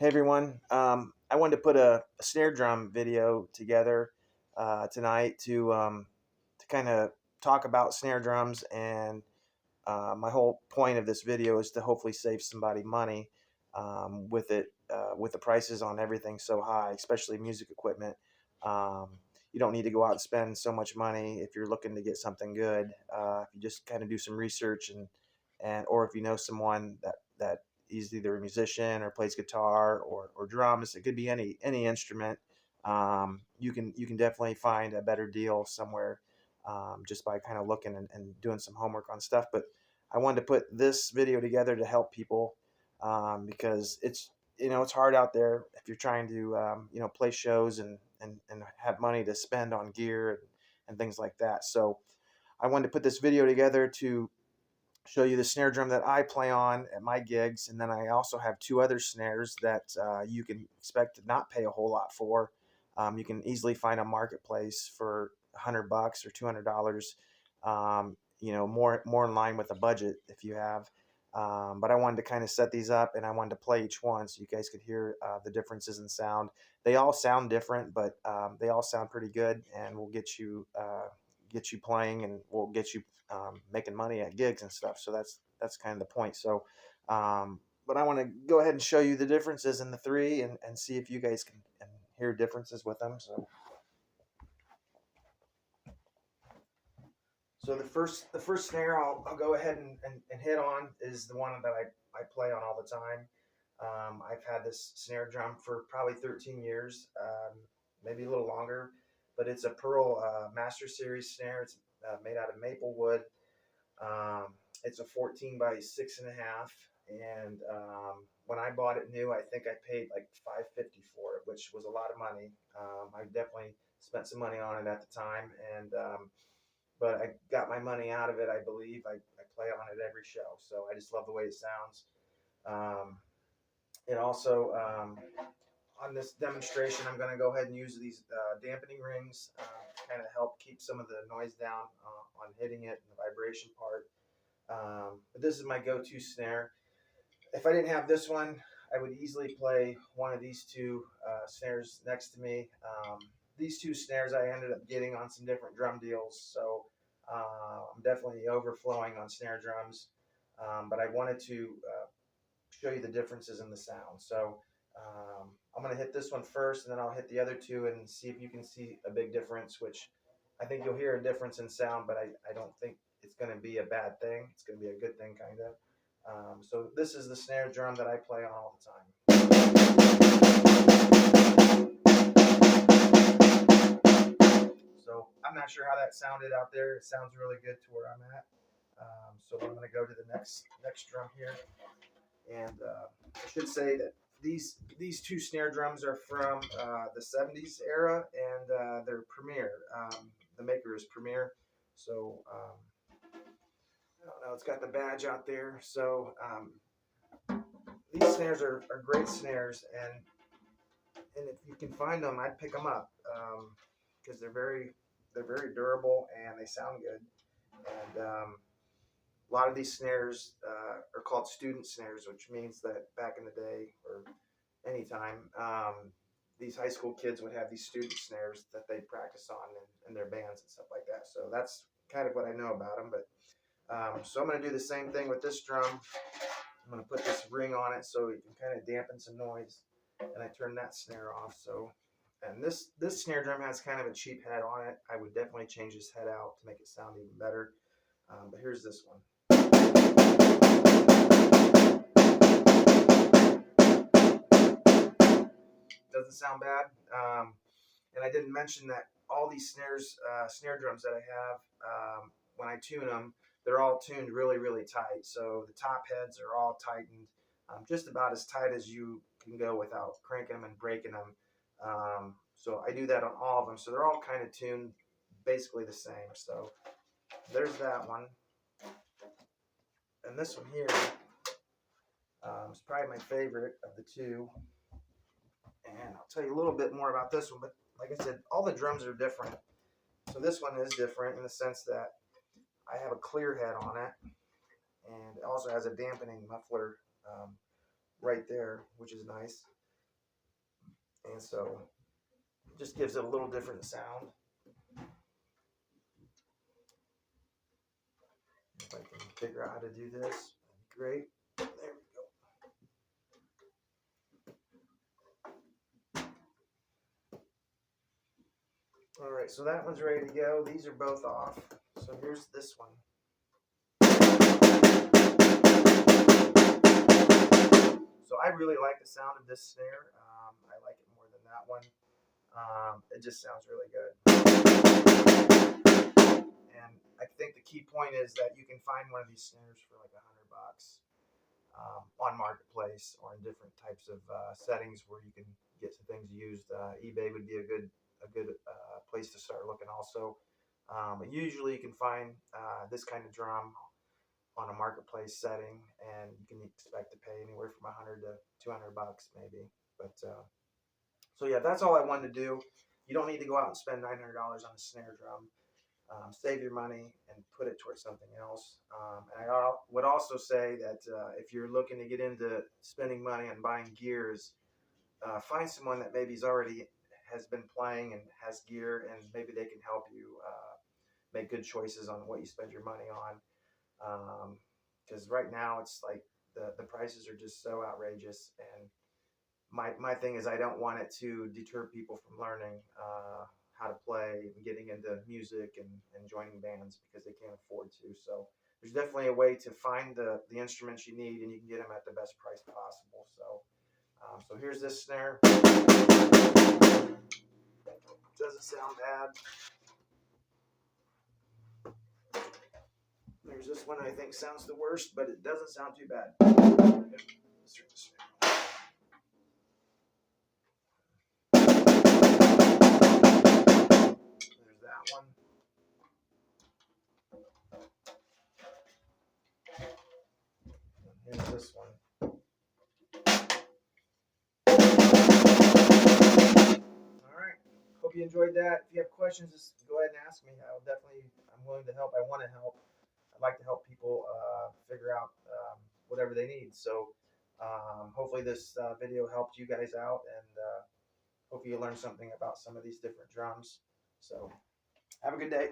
Hey everyone, I wanted to put a snare drum video together tonight to kind of talk about snare drums, and my whole point of this video is to hopefully save somebody money with it, with the prices on everything so high, especially music equipment. You don't need to go out and spend so much money if you're looking to get something good. If you just kind of do some research and or if you know someone that is either a musician or plays guitar or drums, it could be any instrument. You can definitely find a better deal somewhere just by kind of looking and doing some homework on stuff. But I wanted to put this video together to help people because it's hard out there if you're trying to play shows and have money to spend on gear and things like that. So I wanted to put this video together to show you the snare drum that I play on at my gigs, and then I also have two other snares that you can expect to not pay a whole lot for. You can easily find a marketplace for $100 or $200. More in line with a budget if you have. But I wanted to kind of set these up, and I wanted to play each one so you guys could hear the differences in sound. They all sound different, but they all sound pretty good, and will get you playing, and will get you making money at gigs and stuff. So that's kind of the point. So, but I want to go ahead and show you the differences in the three, and see if you guys can hear differences with them. So the first snare I'll go ahead and hit on is the one that I play on all the time. I've had this snare drum for probably 13 years, maybe a little longer, but it's a Pearl Master Series snare. It's made out of maple wood. It's a 14 by 6.5, and when I bought it new, I think I paid like $550 for it, which was a lot of money. I definitely spent some money on it at the time, and but I got my money out of it. I believe I play on it every show, so I just love the way it sounds. Um, and also on this demonstration, I'm going to go ahead and use these dampening rings to kind of help keep some of the noise down on hitting it and the vibration part. But this is my go-to snare. If I didn't have this one, I would easily play one of these two snares next to me. These two snares I ended up getting on some different drum deals, so I'm definitely overflowing on snare drums. But I wanted to show you the differences in the sound. So I'm going to hit this one first, and then I'll hit the other two and see if you can see a big difference, which I think you'll hear a difference in sound, but I don't think it's going to be a bad thing. It's going to be a good thing, kind of. So this is the snare drum that I play on all the time. So I'm not sure how that sounded out there. It sounds really good to where I'm at. So I'm going to go to the next drum here, and I should say that these two snare drums are from the '70s era, and they're Premier. The maker is Premier. So I don't know. It's got the badge out there. So these snares are great snares, and if you can find them, I'd pick them up because they're very durable and they sound good. And a lot of these snares are called student snares, which means that back in the day or anytime, these high school kids would have these student snares that they practice on in their bands and stuff like that. So that's kind of what I know about them. But so I'm going to do the same thing with this drum. I'm going to put this ring on it so it can kind of dampen some noise, and I turn that snare off. So, and this snare drum has kind of a cheap head on it. I would definitely change this head out to make it sound even better. But here's this one. Doesn't sound bad. And I didn't mention that all these snare drums that I have, when I tune them, they're all tuned really, really tight. So the top heads are all tightened, just about as tight as you can go without cranking them and breaking them. So I do that on all of them. So they're all kind of tuned basically the same. So there's that one. And this one here is probably my favorite of the two. And I'll tell you a little bit more about this one. But like I said, all the drums are different. So this one is different in the sense that I have a clear head on it, and it also has a dampening muffler right there, which is nice. and so it just gives it a little different sound. If I can figure out how to do this, that'd be great. There we go. All right, so that one's ready to go. These are both off. So here's this one. So I really like the sound of this snare. I like it more than that one. It just sounds really good. And I think the key point is that you can find one of these snares for like $100 on Marketplace or in different types of settings where you can get some things used. eBay would be a good place to start looking. Also, but usually you can find this kind of drum on a Marketplace setting, and you can expect to pay anywhere from $100 to $200 maybe. But so yeah, that's all I wanted to do. You don't need to go out and spend $900 on a snare drum. Save your money and put it towards something else. And I would also say that if you're looking to get into spending money on buying gears, find someone that maybe's already has been playing and has gear, and maybe they can help you make good choices on what you spend your money on. Because right now it's like the prices are just so outrageous, and my thing is I don't want it to deter people from learning how to play and getting into music and joining bands because they can't afford to. So there's definitely a way to find the instruments you need, and you can get them at the best price possible. So here's this snare. Doesn't sound bad. There's this one I think sounds the worst, but it doesn't sound too bad. There's that one. And here's this one. All right. Hope you enjoyed that. If you have questions, just go ahead and ask me. I'm willing to help. I want to help. I'd like to help people figure out whatever they need. So hopefully this video helped you guys out, and hopefully you learned something about some of these different drums. So have a good day.